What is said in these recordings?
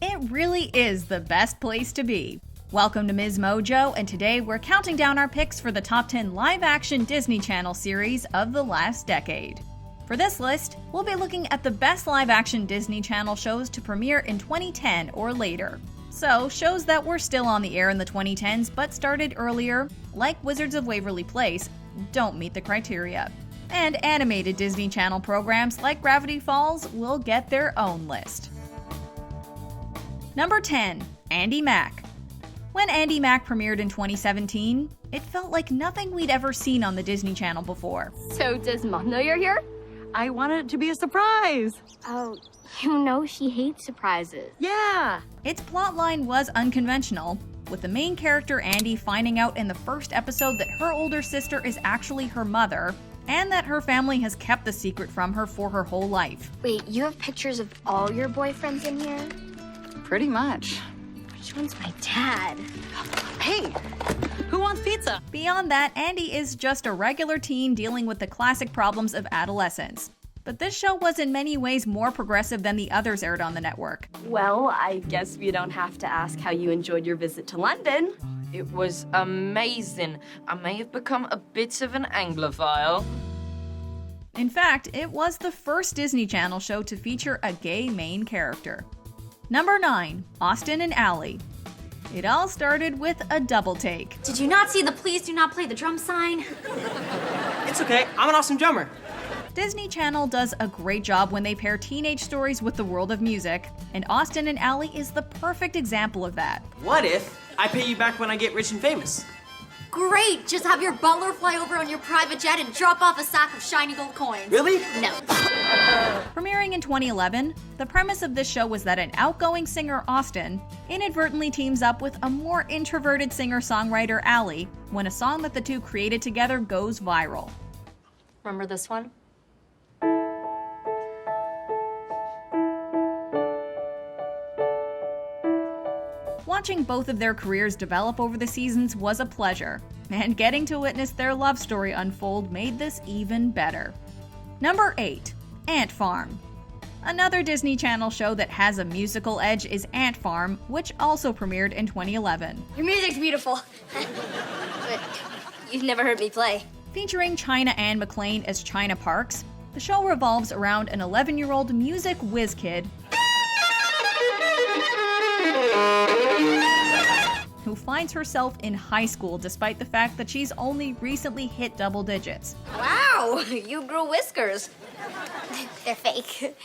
It really is the best place to be. Welcome to MsMojo, and today we're counting down our picks for the top 10 live-action Disney Channel series of the last decade. For this list, we'll be looking at the best live-action Disney Channel shows to premiere in 2010 or later. So, shows that were still on the air in the 2010s but started earlier, like Wizards of Waverly Place, don't meet the criteria. And animated Disney Channel programs like Gravity Falls will get their own list. Number 10. Andi Mack. When Andi Mack premiered in 2017, it felt like nothing we'd ever seen on the Disney Channel before. So does Mom know you're here? I wanted it to be a surprise. Oh, you know she hates surprises. Yeah. Its plotline was unconventional, with the main character Andi finding out in the first episode that her older sister is actually her mother, and that her family has kept the secret from her for her whole life. Wait, you have pictures of all your boyfriends in here? Pretty much. Which one's my dad? Hey, who wants pizza? Beyond that, Andi is just a regular teen dealing with the classic problems of adolescence. But this show was in many ways more progressive than the others aired on the network. Well, I guess we don't have to ask how you enjoyed your visit to London. It was amazing. I may have become a bit of an Anglophile. In fact, it was the first Disney Channel show to feature a gay main character. Number 9. Austin and Ally. It all started with a double take. Did you not see the please do not play the drum sign? It's okay, I'm an awesome drummer. Disney Channel does a great job when they pair teenage stories with the world of music, and Austin and Ally is the perfect example of that. What if I pay you back when I get rich and famous? Great! Just have your butler fly over on your private jet and drop off a sack of shiny gold coins. Really? No. Premiering in 2011, the premise of this show was that an outgoing singer, Austin, inadvertently teams up with a more introverted singer-songwriter, Ally, when a song that the two created together goes viral. Remember this one? Watching both of their careers develop over the seasons was a pleasure, and getting to witness their love story unfold made this even better. Number 8. Ant Farm. Another Disney Channel show that has a musical edge is Ant Farm, which also premiered in 2011. Your music's beautiful. But you've never heard me play. Featuring China Anne McClain as China Parks, the show revolves around an 11-year-old music whiz kid who finds herself in high school despite the fact that she's only recently hit double digits. Wow, you grew whiskers. They're fake.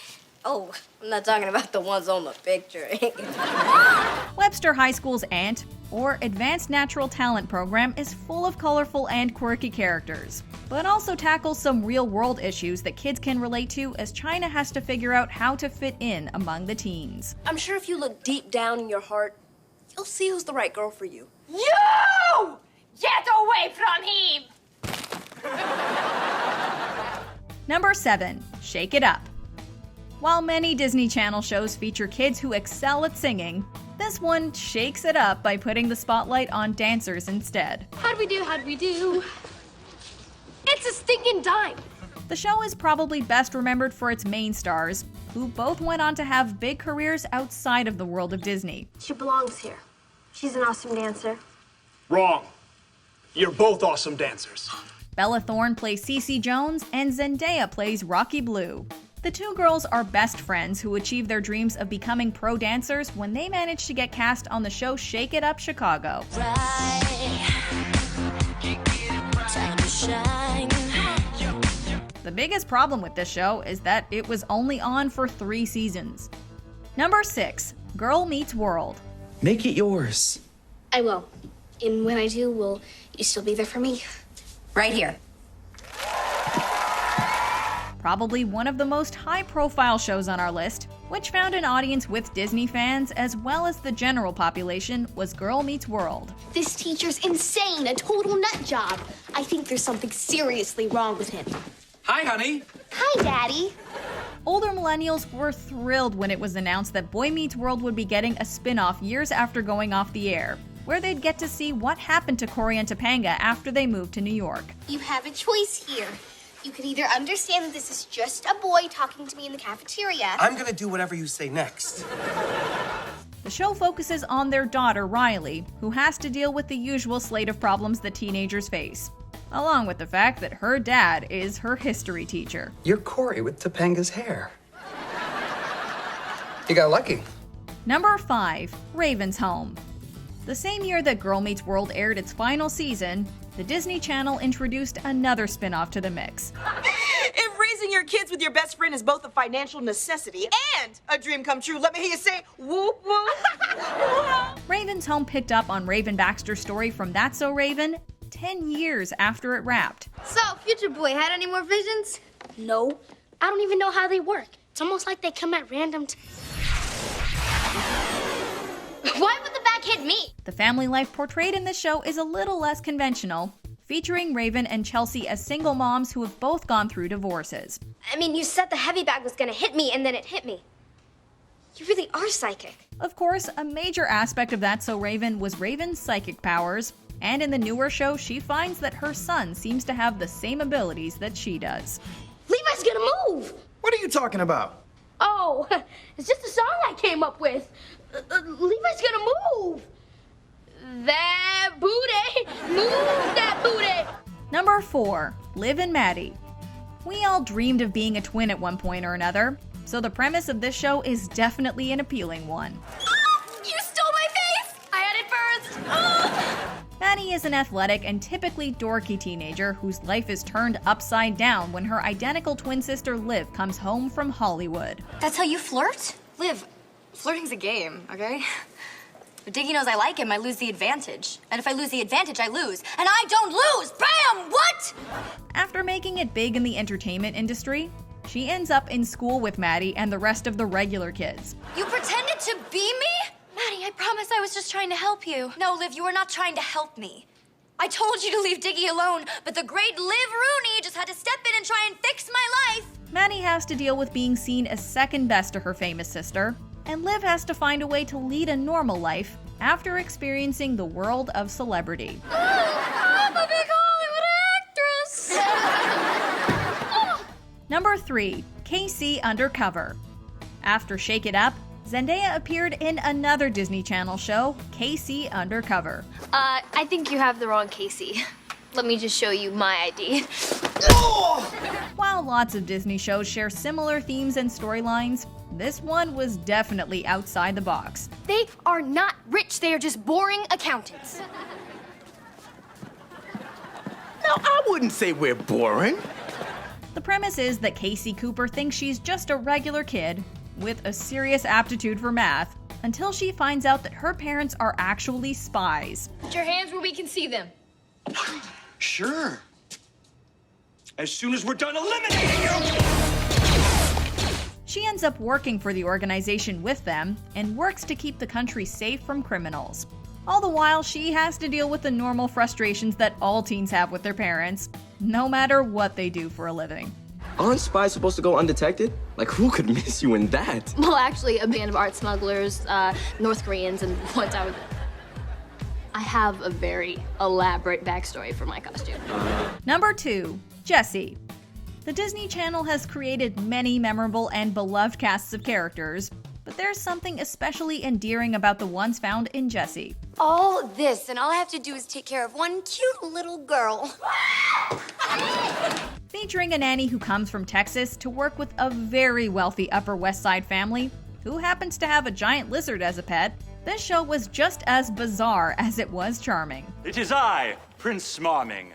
Oh, I'm not talking about the ones on the picture. Webster High School's ANT, or Advanced Natural Talent Program, is full of colorful and quirky characters, but also tackles some real-world issues that kids can relate to as China has to figure out how to fit in among the teens. I'm sure if you look deep down in your heart, you'll see who's the right girl for you. You! Get away from him! Number 7. Shake It Up. While many Disney Channel shows feature kids who excel at singing, this one shakes it up by putting the spotlight on dancers instead. How'd we do? How'd we do? It's a stinking dime! The show is probably best remembered for its main stars, who both went on to have big careers outside of the world of Disney. She belongs here. She's an awesome dancer. Wrong. You're both awesome dancers. Bella Thorne plays Cece Jones, and Zendaya plays Rocky Blue. The two girls are best friends who achieve their dreams of becoming pro dancers when they manage to get cast on the show Shake It Up Chicago. The biggest problem with this show is that it was only on for 3 seasons. Number 6. Girl Meets World. Make it yours. I will. And when I do, will you still be there for me? Right here. Probably one of the most high-profile shows on our list, which found an audience with Disney fans as well as the general population, was Girl Meets World. This teacher's insane, a total nut job. I think there's something seriously wrong with him. Hi, honey. Hi, Daddy. Older millennials were thrilled when it was announced that Boy Meets World would be getting a spin-off years after going off the air, where they'd get to see what happened to Cory and Topanga after they moved to New York. You have a choice here. You could either understand that this is just a boy talking to me in the cafeteria. I'm gonna do whatever you say next. The show focuses on their daughter, Riley, who has to deal with the usual slate of problems that teenagers face, along with the fact that her dad is her history teacher. You're Corey with Topanga's hair. You got lucky. Number 5. Raven's Home. The same year that Girl Meets World aired its final season, the Disney Channel introduced another spin-off to the mix. If raising your kids with your best friend is both a financial necessity and a dream come true, let me hear you say, whoop, whoop. Raven's Home picked up on Raven Baxter's story from That's So Raven 10 years after it wrapped. So, Future Boy, had any more visions? No, I don't even know how they work. It's almost like they come at random Why would the back hit me? The family life portrayed in this show is a little less conventional, featuring Raven and Chelsea as single moms who have both gone through divorces. I mean, you said the heavy bag was gonna hit me, and then it hit me. You really are psychic. Of course, a major aspect of That's So Raven was Raven's psychic powers, and in the newer show, she finds that her son seems to have the same abilities that she does. Levi's gonna move! What are you talking about? Oh, it's just a song I came up with. Levi's gonna move! That booty! Move that booty! Number 4. Liv and Maddie. We all dreamed of being a twin at one point or another, so the premise of this show is definitely an appealing one. You stole my face! I had it first! Maddie is an athletic and typically dorky teenager whose life is turned upside down when her identical twin sister Liv comes home from Hollywood. That's how you flirt? Liv, flirting's a game, okay? But Diggy knows I like him, I lose the advantage. And if I lose the advantage, I lose. And I don't lose! Bam! What? After making it big in the entertainment industry, she ends up in school with Maddie and the rest of the regular kids. You pretended to be me? Maddie, I promise I was just trying to help you. No, Liv, you were not trying to help me. I told you to leave Diggy alone, but the great Liv Rooney just had to step in and try and fix my life. Maddie has to deal with being seen as second best to her famous sister, and Liv has to find a way to lead a normal life after experiencing the world of celebrity. I'm a big Hollywood actress. Number 3. Casey Undercover. After Shake It Up, Zendaya appeared in another Disney Channel show, Casey Undercover. I think you have the wrong Casey. Let me just show you my ID. While lots of Disney shows share similar themes and storylines, this one was definitely outside the box. They are not rich, they are just boring accountants. No, I wouldn't say we're boring. The premise is that Casey Cooper thinks she's just a regular kid with a serious aptitude for math until she finds out that her parents are actually spies. Put your hands where we can see them. Sure. As soon as we're done eliminating you! She ends up working for the organization with them and works to keep the country safe from criminals. All the while, she has to deal with the normal frustrations that all teens have with their parents, no matter what they do for a living. Aren't spies supposed to go undetected? Like, who could miss you in that? Well, actually, a band of art smugglers, North Koreans, and once I have a very elaborate backstory for my costume. Number 2. Jessie. The Disney Channel has created many memorable and beloved casts of characters, but there's something especially endearing about the ones found in Jessie. All this, and all I have to do is take care of one cute little girl. Featuring a nanny who comes from Texas to work with a very wealthy Upper West Side family who happens to have a giant lizard as a pet, this show was just as bizarre as it was charming. It is I, Prince Smarming,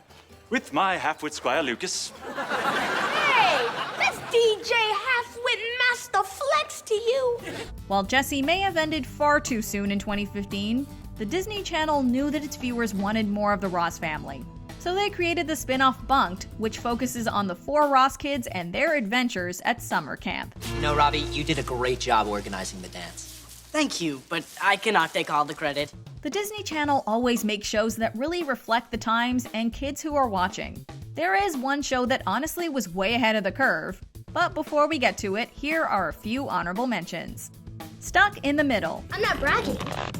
with my half-wit Squire Lucas. Hey, that's DJ Half-Wit Master Flex to you. While Jessie may have ended far too soon in 2015, the Disney Channel knew that its viewers wanted more of the Ross family. So they created the spin-off Bunked, which focuses on the 4 Ross kids and their adventures at summer camp. No, Robbie, you did a great job organizing the dance. Thank you, but I cannot take all the credit. The Disney Channel always makes shows that really reflect the times and kids who are watching. There is one show that honestly was way ahead of the curve, but before we get to it, here are a few honorable mentions. Stuck in the Middle. I'm not bragging.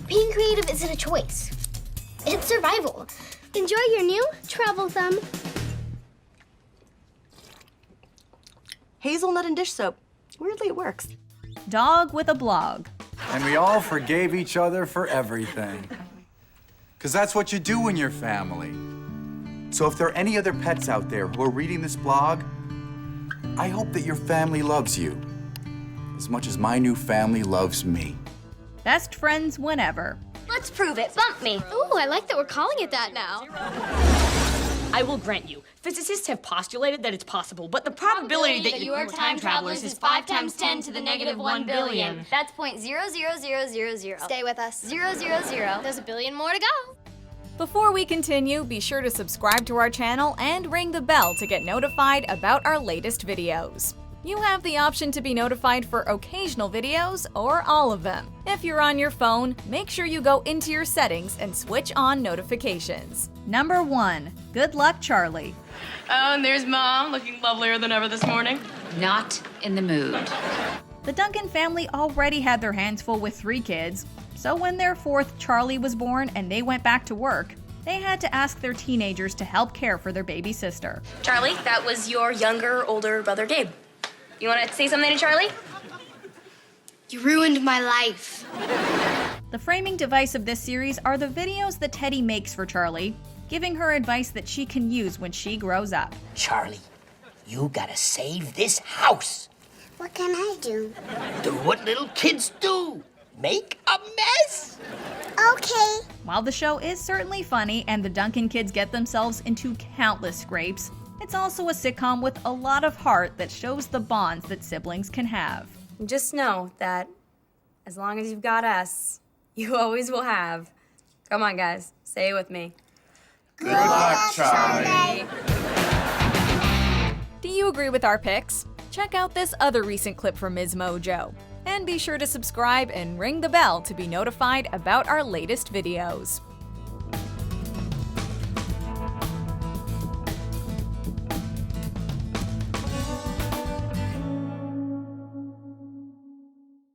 Being creative isn't a choice. It's survival. Enjoy your new travel thumb. Hazelnut and dish soap. Weirdly, it works. Dog with a Blog. And we all forgave each other for everything. Because that's what you do in your family. So if there are any other pets out there who are reading this blog, I hope that your family loves you as much as my new family loves me. Best friends whenever. Let's prove it. Bump me. Ooh, I like that we're calling it that now. I will grant you, physicists have postulated that it's possible, but the probability that you are time travelers is 5 times 10 to the negative 1 billion. That's 0.00000. Stay with us. 000. There's a billion more to go. Before we continue, be sure to subscribe to our channel and ring the bell to get notified about our latest videos. You have the option to be notified for occasional videos or all of them. If you're on your phone, make sure you go into your settings and switch on notifications. Number 1. Good luck, Charlie. Oh, and there's Mom, looking lovelier than ever this morning. Not in the mood. The Duncan family already had their hands full with 3 kids, so when their 4th Charlie was born and they went back to work, they had to ask their teenagers to help care for their baby sister. Charlie, that was your younger, older brother, Gabe. You want to say something to Charlie? You ruined my life. The framing device of this series are the videos that Teddy makes for Charlie, giving her advice that she can use when she grows up. Charlie, you gotta save this house. What can I do? Do what little kids do. Make a mess. Okay. While the show is certainly funny and the Duncan kids get themselves into countless scrapes, it's also a sitcom with a lot of heart that shows the bonds that siblings can have. Just know that as long as you've got us, you always will have. Come on, guys, say it with me. Good luck, Charlie. Do you agree with our picks? Check out this other recent clip from MsMojo. And be sure to subscribe and ring the bell to be notified about our latest videos.